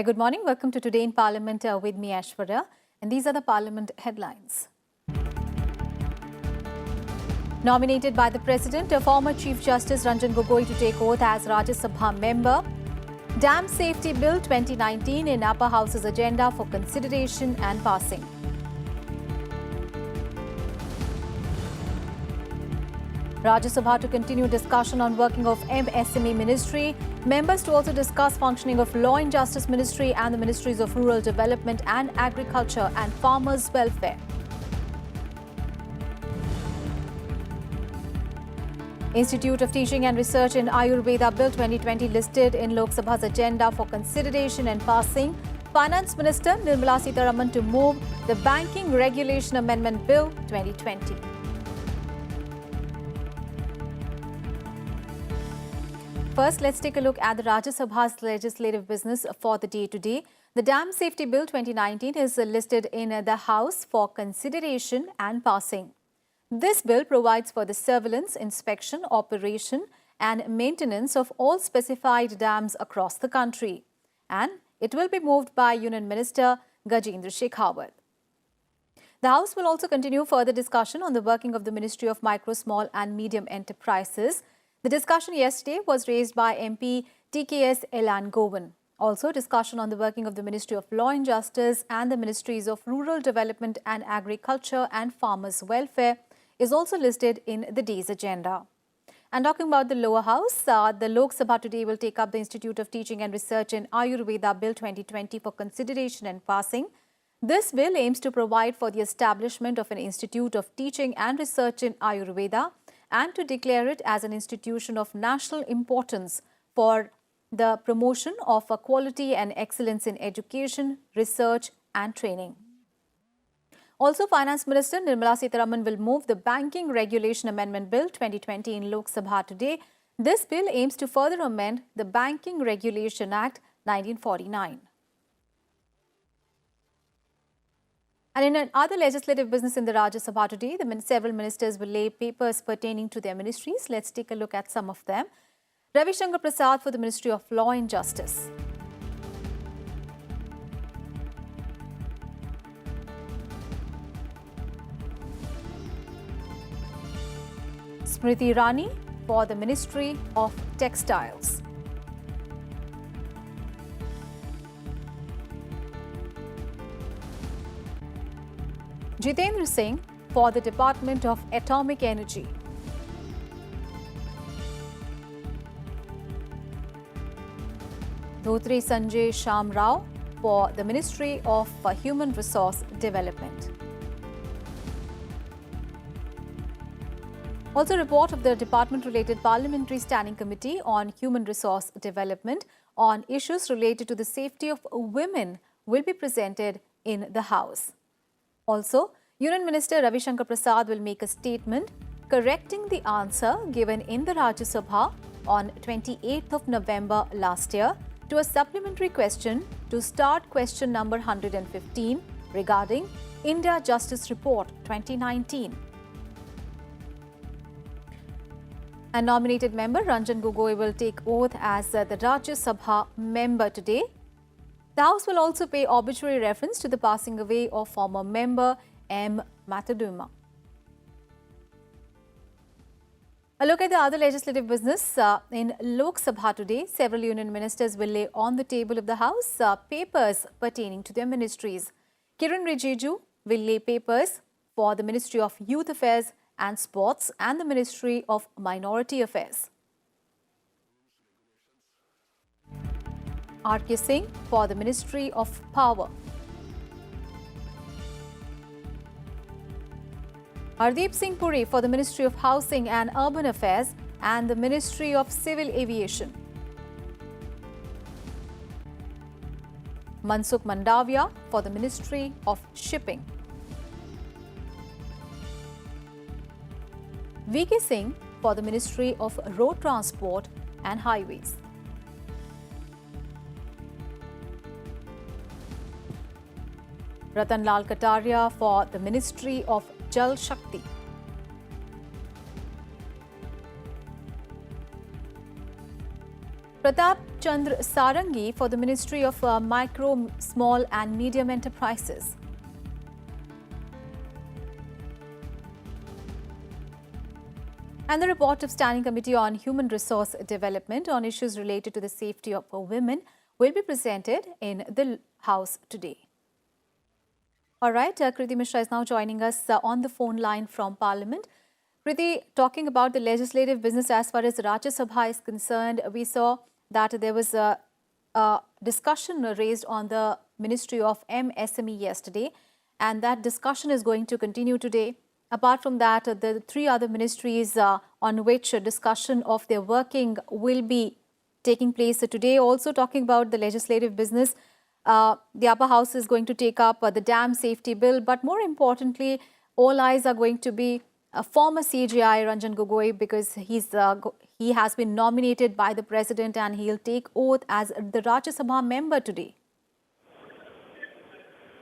Very good morning. Welcome to Today in Parliament with me, Ashwarya. And these are the Parliament headlines. Nominated by the President, a former Chief Justice Ranjan Gogoi to take oath as Rajya Sabha member. Dam Safety Bill 2019 in Upper House's agenda for consideration and passing. Rajya Sabha to continue discussion on working of MSME Ministry. Members to also discuss functioning of Law and Justice Ministry and the Ministries of Rural Development and Agriculture and Farmers' Welfare. Institute of Teaching and Research in Ayurveda Bill 2020 listed in Lok Sabha's agenda for consideration and passing. Finance Minister Nirmala Sitharaman to move the Banking Regulation Amendment Bill 2020. First, let's take a look at the Rajya Sabha's legislative business for the day today. The Dam Safety Bill 2019 is listed in the House for consideration and passing. This bill provides for the surveillance, inspection, operation and maintenance of all specified dams across the country. And it will be moved by Union Minister Gajendra Shekhawat. The House will also continue further discussion on the working of the Ministry of Micro, Small and Medium Enterprises. The discussion yesterday was raised by MP TKS Elan Govan. Also, discussion on the working of the Ministry of Law and Justice and the Ministries of Rural Development and Agriculture and Farmers' Welfare is also listed in the day's agenda. And talking about the lower house, the Lok Sabha today will take up the Institute of Teaching and Research in Ayurveda Bill 2020 for consideration and passing. This bill aims to provide for the establishment of an Institute of Teaching and Research in Ayurveda and to declare it as an institution of national importance for the promotion of quality and excellence in education, research and training. Also, Finance Minister Nirmala Sitharaman will move the Banking Regulation Amendment Bill 2020 in Lok Sabha today. This bill aims to further amend the Banking Regulation Act 1949. And in other legislative business in the Rajya Sabha today, several ministers will lay papers pertaining to their ministries. Let's take a look at some of them. Ravi Shankar Prasad for the Ministry of Law and Justice. Smriti Irani for the Ministry of Textiles. Jitendra Singh for the Department of Atomic Energy. Dhotri Sanjay Sham Rao for the Ministry of Human Resource Development. Also, report of the department-related Parliamentary Standing Committee on Human Resource Development on issues related to the safety of women will be presented in the House. Also, Union Minister Ravi Shankar Prasad will make a statement correcting the answer given in the Rajya Sabha on 28th of November last year to a supplementary question to start question number 115 regarding India Justice Report 2019. A nominated member, Ranjan Gogoi, will take oath as the Rajya Sabha member today. The House will also pay obituary reference to the passing away of former member M. Mataduma. A look at the other legislative business. In Lok Sabha today, several union ministers will lay on the table of the House papers pertaining to their ministries. Kiran Rijiju will lay papers for the Ministry of Youth Affairs and Sports and the Ministry of Minority Affairs. R.K. Singh for the Ministry of Power. Hardeep Singh Puri for the Ministry of Housing and Urban Affairs and the Ministry of Civil Aviation. Mansukh Mandavia for the Ministry of Shipping. V.K. Singh for the Ministry of Road Transport and Highways. Ratan Lal Kataria for the Ministry of Jal Shakti. Pratap Chandra Sarangi for the Ministry of Micro, Small and Medium Enterprises. And the report of Standing Committee on Human Resource Development on issues related to the safety of women will be presented in the House today. All right, Kriti Mishra is now joining us on the phone line from Parliament. Kriti, talking about the legislative business as far as Rajya Sabha is concerned, we saw that there was a discussion raised on the Ministry of MSME yesterday, and that discussion is going to continue today. Apart from that, the three other ministries on which a discussion of their working will be taking place today. Also talking about the legislative business, the upper house is going to take up the dam safety bill. But more importantly, all eyes are going to be former CJI Ranjan Gogoi, because he has been nominated by the president and he'll take oath as the Rajya Sabha member today.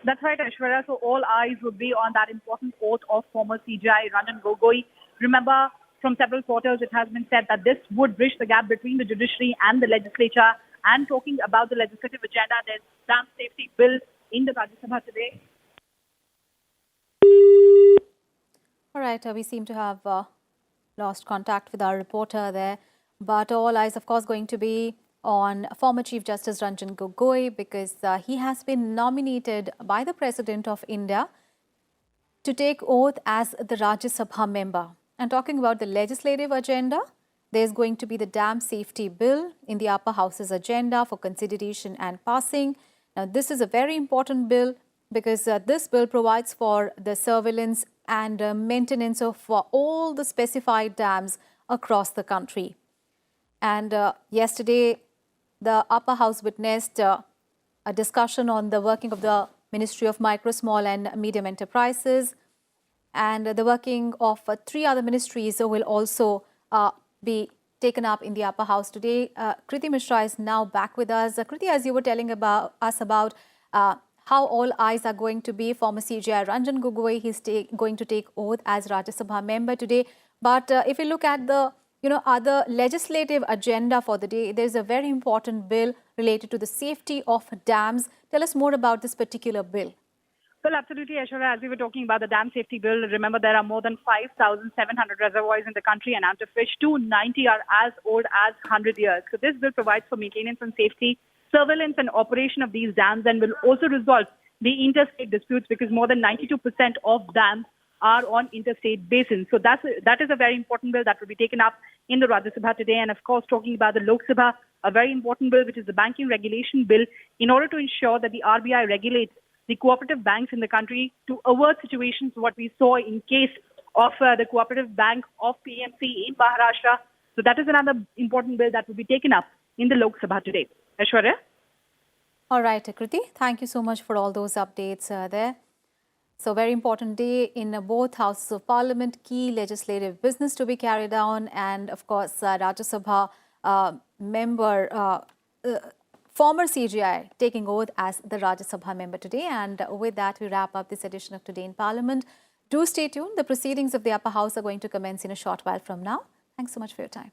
That's right, Aishwarya. So all eyes would be on that important oath of former CJI Ranjan Gogoi. Remember, from several quarters, it has been said that this would bridge the gap between the judiciary and the legislature. And talking about the legislative agenda, there's dam safety bill in the Rajya Sabha today. All right, we seem to have lost contact with our reporter there. But all eyes, of course, going to be on former Chief Justice Ranjan Gogoi, because he has been nominated by the President of India to take oath as the Rajya Sabha member. And talking about the legislative agenda, there's going to be the dam safety bill in the upper house's agenda for consideration and passing. Now, this is a very important bill because this bill provides for the surveillance and maintenance of all the specified dams across the country. And yesterday, the upper house witnessed a discussion on the working of the Ministry of Micro, Small and Medium Enterprises, and the working of three other ministries will also be taken up in the upper house today. Kriti Mishra is now back with us. Kriti, as you were telling us about how all eyes are going to be former CJI Ranjan Gogoi, he's going to take oath as Rajya Sabha member today. But if you look at the other legislative agenda for the day, there's a very important bill related to the safety of dams. Tell us more about this particular bill. Well, absolutely, Aishwarya. As we were talking about the dam safety bill, remember there are more than 5,700 reservoirs in the country, and out of which 290 are as old as 100 years. So this bill provides for maintenance and safety, surveillance and operation of these dams, and will also resolve the interstate disputes, because more than 92% of dams are on interstate basins. So that is a very important bill that will be taken up in the Rajya Sabha today. And of course, talking about the Lok Sabha, a very important bill, which is the banking regulation bill, in order to ensure that the RBI regulates the cooperative banks in the country to avert situations what we saw in case of the cooperative bank of PMC in Maharashtra. So that is another important bill that will be taken up in the Lok Sabha today. Aishwarya? All right, Kriti. Thank you so much for all those updates there. So very important day in both houses of parliament, key legislative business to be carried on, and of course Rajya Sabha member, former CJI taking oath as the Rajya Sabha member today. And with that, we wrap up this edition of Today in Parliament. Do stay tuned. The proceedings of the upper house are going to commence in a short while from now. Thanks so much for your time.